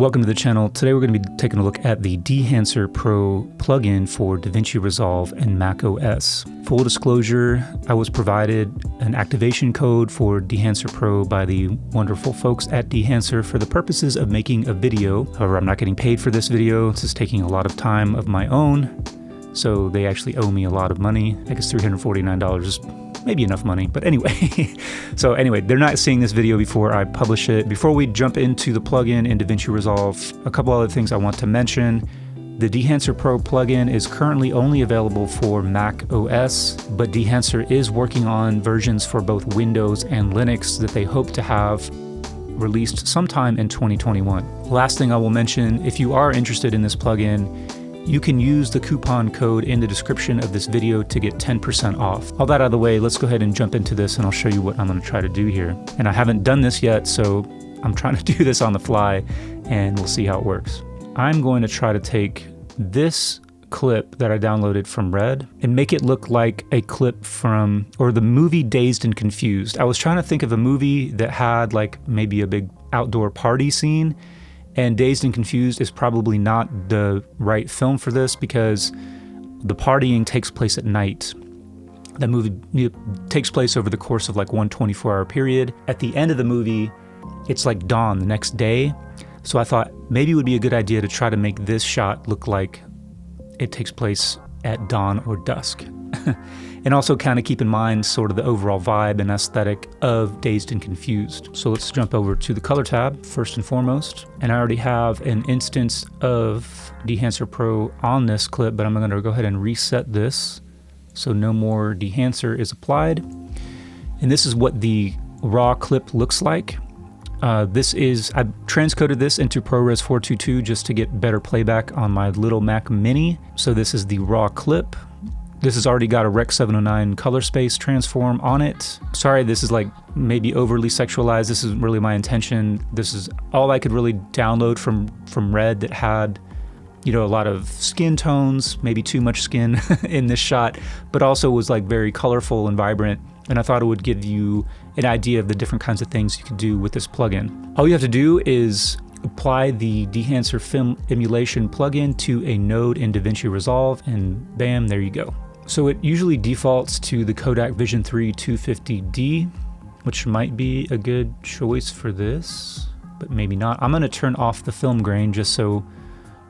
Welcome to the channel. Today we're going to be taking a look at the Dehancer Pro plugin for DaVinci Resolve and Mac OS. Full disclosure, I was provided an activation code for Dehancer Pro by the wonderful folks at Dehancer for the purposes of making a video. However, I'm not getting paid for this video. This is taking a lot of time of my own, so they actually owe me a lot of money. I guess $349 is maybe enough money, but anyway. So anyway, they're not seeing this video before I publish it. Before we jump into the plugin in DaVinci Resolve, a couple other things I want to mention. The Dehancer Pro plugin is currently only available for Mac OS, but Dehancer is working on versions for both Windows and Linux that they hope to have released sometime in 2021. Last thing I will mention, if you are interested in this plugin, you can use the coupon code in the description of this video to get 10% off. All that out of the way, let's go ahead and jump into this and I'll show you what I'm going to try to do here. And I haven't done this yet, so I'm trying to do this on the fly and we'll see how it works. I'm going to try to take this clip that I downloaded from Red and make it look like a clip from, or the movie Dazed and Confused. I was trying to think of a movie that had like maybe a big outdoor party scene, and Dazed and Confused is probably not the right film for this because the partying takes place at night. That movie takes place over the course of like one 24-hour period. At the end of the movie, it's like dawn the next day. So I thought maybe it would be a good idea to try to make this shot look like it takes place at dawn or dusk. And also kind of keep in mind sort of the overall vibe and aesthetic of Dazed and Confused. So let's jump over to the color tab first and foremost. And I already have an instance of Dehancer Pro on this clip, but I'm going to go ahead and reset this so no more Dehancer is applied. And this is what the raw clip looks like. I've transcoded this into ProRes 422 just to get better playback on my little Mac Mini. So this is the raw clip. This has already got a Rec 709 color space transform on it. Sorry, this is like maybe overly sexualized. This isn't really my intention. This is all I could really download from Red that had, you know, a lot of skin tones, maybe too much skin in this shot, but also was like very colorful and vibrant. And I thought it would give you an idea of the different kinds of things you could do with this plugin. All you have to do is apply the Dehancer Film Emulation plugin to a node in DaVinci Resolve, and bam, there you go. So it usually defaults to the Kodak Vision 3 250D, which might be a good choice for this, but maybe not. I'm going to turn off the film grain just so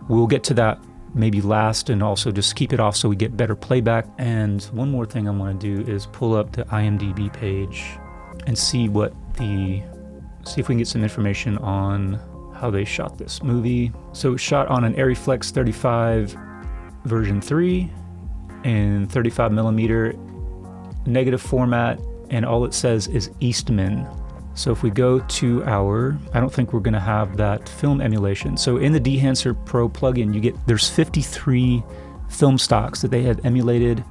we'll get to that maybe last, and also just keep it off so we get better playback. And one more thing I want to do is pull up the IMDb page and see if we can get some information on how they shot this movie. So it's shot on an Arriflex 35 version 3 in 35mm negative format, and all it says is Eastman. So if we go to I don't think we're going to have that film emulation. So in the Dehancer Pro plugin, there's 53 film stocks that they have emulated,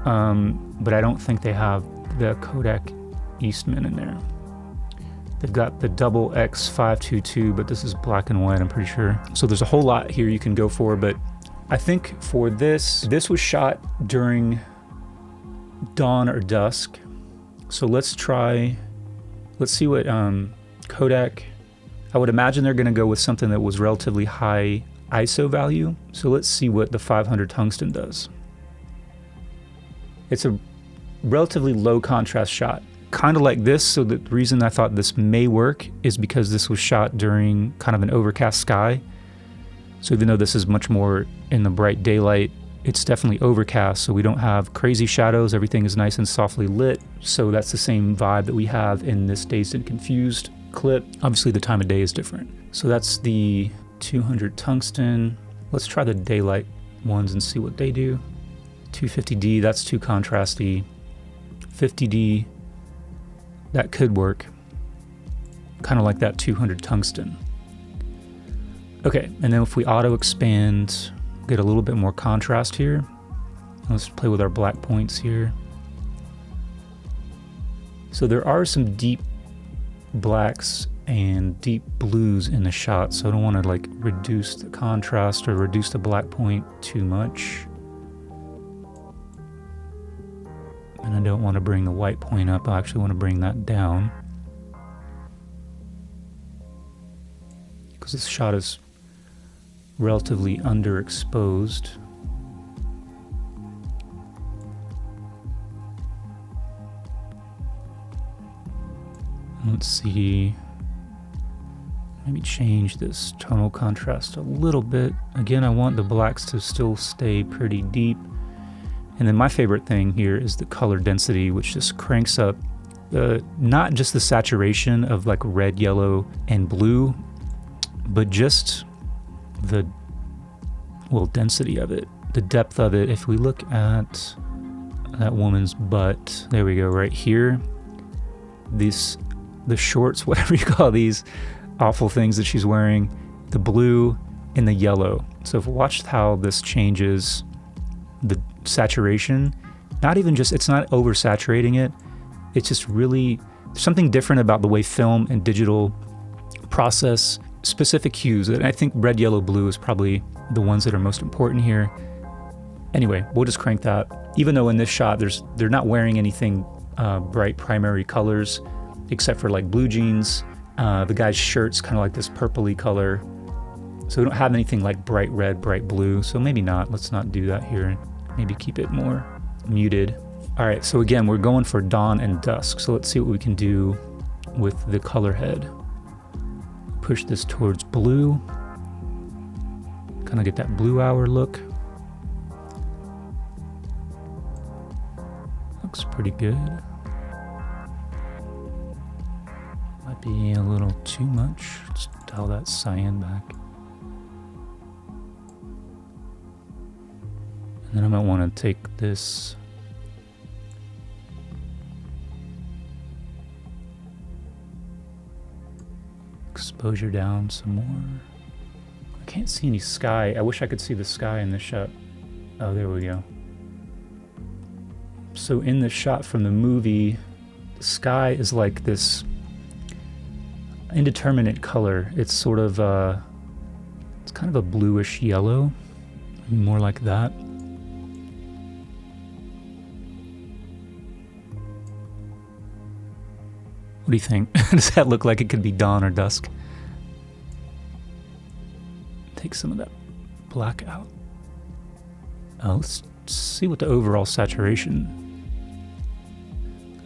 but I don't think they have the Kodak Eastman in there. They've got the double X522, but this is black and white, I'm pretty sure. So there's a whole lot here you can go for, but I think for this was shot during dawn or dusk. So let's see what Kodak, I would imagine they're gonna go with something that was relatively high ISO value. So let's see what the 500 tungsten does. It's a relatively low contrast shot, kind of like this. So the reason I thought this may work is because this was shot during kind of an overcast sky. So even though this is much more in the bright daylight, it's definitely overcast, so we don't have crazy shadows. Everything is nice and softly lit. So that's the same vibe that we have in this Dazed and Confused clip. Obviously the time of day is different. So that's the 200 tungsten. Let's try the daylight ones and see what they do. 250D, that's too contrasty. 50D, that could work. Kind of like that 200 tungsten. Okay, and then if we auto expand, get a little bit more contrast here. Let's play with our black points here. So there are some deep blacks and deep blues in the shot, so I don't want to like reduce the contrast or reduce the black point too much. And I don't want to bring the white point up, I actually want to bring that down. because this shot is relatively underexposed. Let's see, maybe change this tonal contrast a little bit. Again, I want the blacks to still stay pretty deep. And then my favorite thing here is the color density, which just cranks up not just the saturation of like red, yellow, and blue, but just the, well, density of it, the depth of it. If we look at that woman's butt, there we go, right here, the shorts, whatever you call these awful things that she's wearing, the blue and the yellow. So if we watched how this changes the saturation, not even just, it's not oversaturating it, it's just really something different about the way film and digital process specific hues. And I think red, yellow, blue is probably the ones that are most important here. Anyway, we'll just crank that. Even though in this shot they're not wearing anything bright primary colors except for like blue jeans. The guy's shirt's kind of like this purpley color. So we don't have anything like bright red, bright blue. So maybe not, let's not do that here. Maybe keep it more muted. All right, so again, we're going for dawn and dusk. So let's see what we can do with the color head. Push this towards blue. Kind of get that blue hour look. Looks pretty good. Might be a little too much. Let's dial that cyan back. And then I might want to take this exposure down some more. I can't see any sky. I wish I could see the sky in this shot. Oh, there we go. So in this shot from the movie, the sky is like this indeterminate color. It's sort of it's kind of a bluish yellow, more like that. What do you think? Does that look like it could be dawn or dusk? Take some of that black out. Let's see what the overall saturation.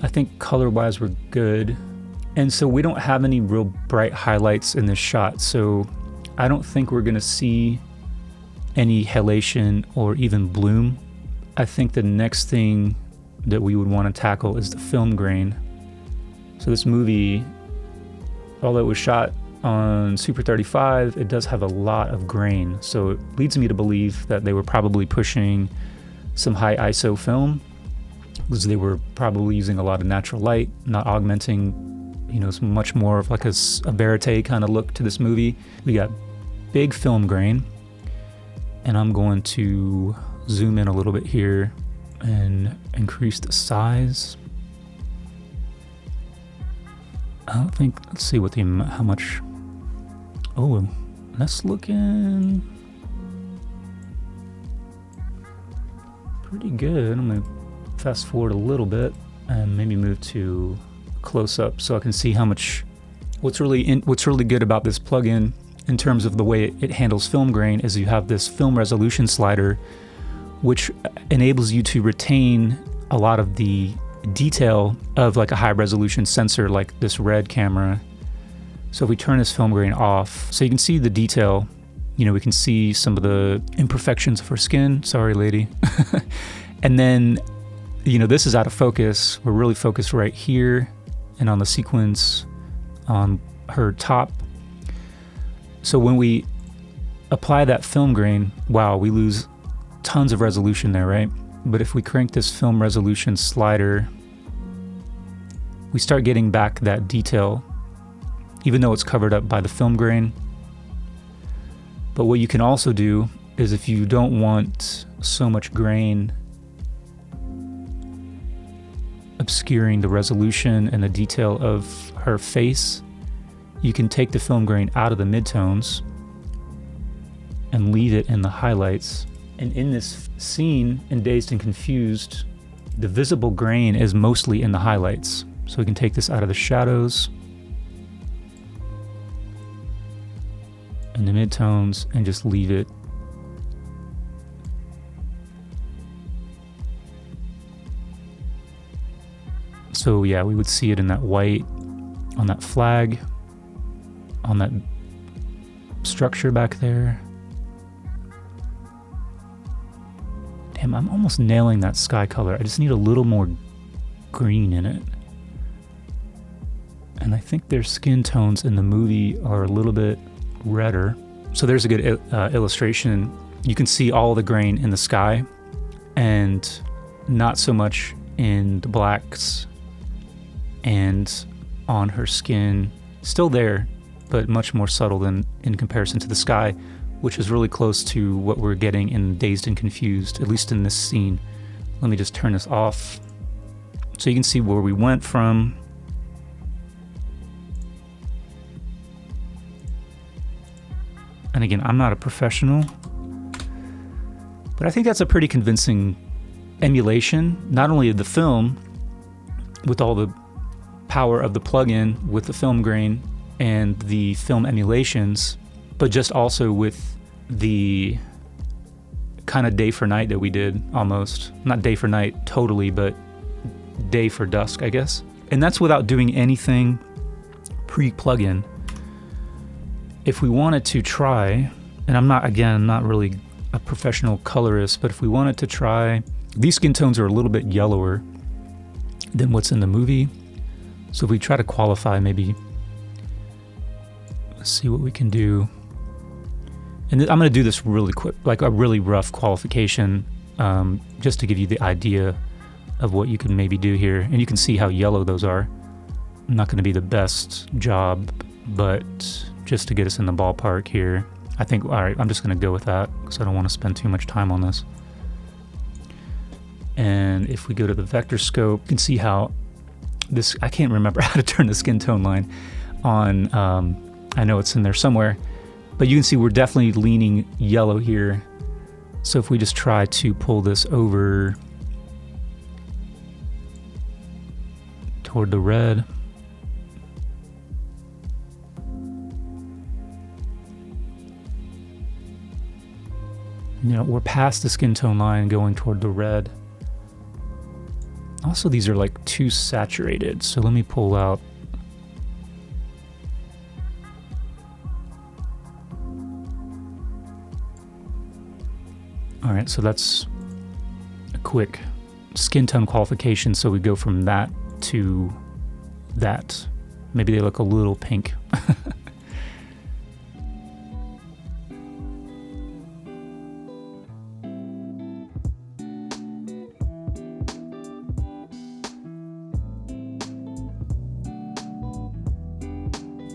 I think color-wise we're good. And so we don't have any real bright highlights in this shot, so I don't think we're gonna see any halation or even bloom. I think the next thing that we would want to tackle is the film grain. So this movie, although it was shot on Super 35, it does have a lot of grain. So it leads me to believe that they were probably pushing some high ISO film, because they were probably using a lot of natural light, not augmenting, you know, it's much more of like a verite kind of look to this movie. We got big film grain, and I'm going to zoom in a little bit here and increase the size. I don't think, let's see what how much, oh, that's looking pretty good. I'm gonna fast forward a little bit and maybe move to close up so I can see how much, what's really good about this plugin in terms of the way it handles film grain is you have this film resolution slider, which enables you to retain a lot of the detail of like a high resolution sensor like this Red camera. So if we turn this film grain off, so you can see the detail, you know, we can see some of the imperfections of her skin, sorry lady. And then, you know, this is out of focus. We're really focused right here and on the sequence on her top. So when we apply that film grain, wow, we lose tons of resolution there, right? But if we crank this film resolution slider, we start getting back that detail, even though it's covered up by the film grain. But what you can also do is if you don't want so much grain obscuring the resolution and the detail of her face, you can take the film grain out of the midtones and leave it in the highlights. And in this scene, in Dazed and Confused, the visible grain is mostly in the highlights. So we can take this out of the shadows. in the midtones and just leave it. So yeah, we would see it in that white, on that flag, on that structure back there. Damn, I'm almost nailing that sky color. I just need a little more green in it. And I think their skin tones in the movie are a little bit redder. So there's a good illustration. You can see all the grain in the sky and not so much in the blacks and on her skin. Still there, but much more subtle than in comparison to the sky, which is really close to what we're getting in Dazed and Confused, at least in this scene. Let me just turn this off so you can see where we went from. And again, I'm not a professional, but I think that's a pretty convincing emulation, not only of the film with all the power of the plugin with the film grain and the film emulations, but just also with the kind of day for night that we did almost. Not day for night totally, but day for dusk, I guess. And that's without doing anything pre-plugin. If we wanted to try, and I'm not really a professional colorist, but if we wanted to try, these skin tones are a little bit yellower than what's in the movie. So if we try to qualify, maybe, let's see what we can do. And I'm gonna do this really quick, like a really rough qualification, just to give you the idea of what you can maybe do here. And you can see how yellow those are. Not gonna be the best job, but just to get us in the ballpark here. I think, all right, I'm just gonna go with that because I don't wanna spend too much time on this. And if we go to the vector scope, you can see how this, I can't remember how to turn the skin tone line on. I know it's in there somewhere, but you can see we're definitely leaning yellow here. So if we just try to pull this over toward the red, you know, we're past the skin tone line going toward the red. Also, these are like too saturated, so let me pull out. All right, so that's a quick skin tone qualification. So we go from that to that. Maybe they look a little pink.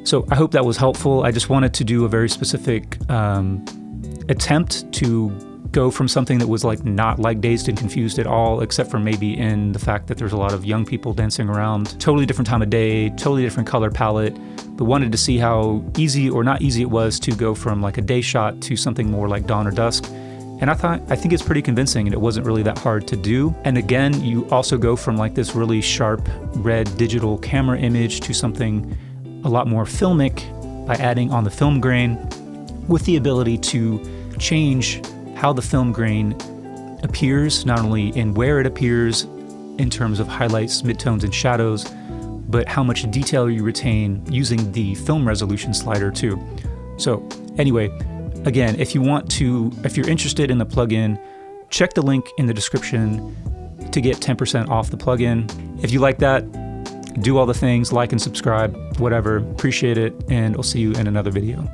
So I hope that was helpful. I just wanted to do a very specific attempt to go from something that was like not like Dazed and Confused at all, except for maybe in the fact that there's a lot of young people dancing around. Totally different time of day, totally different color palette, but wanted to see how easy or not easy it was to go from like a day shot to something more like dawn or dusk. And I think it's pretty convincing, and it wasn't really that hard to do. And again, you also go from like this really sharp red digital camera image to something a lot more filmic by adding on the film grain, with the ability to change how the film grain appears, not only in where it appears in terms of highlights, midtones, and shadows, but how much detail you retain using the film resolution slider too. So anyway, again, if you're interested in the plugin, check the link in the description to get 10% off the plugin. If you like that, do all the things, like and subscribe, whatever, appreciate it, and I'll see you in another video.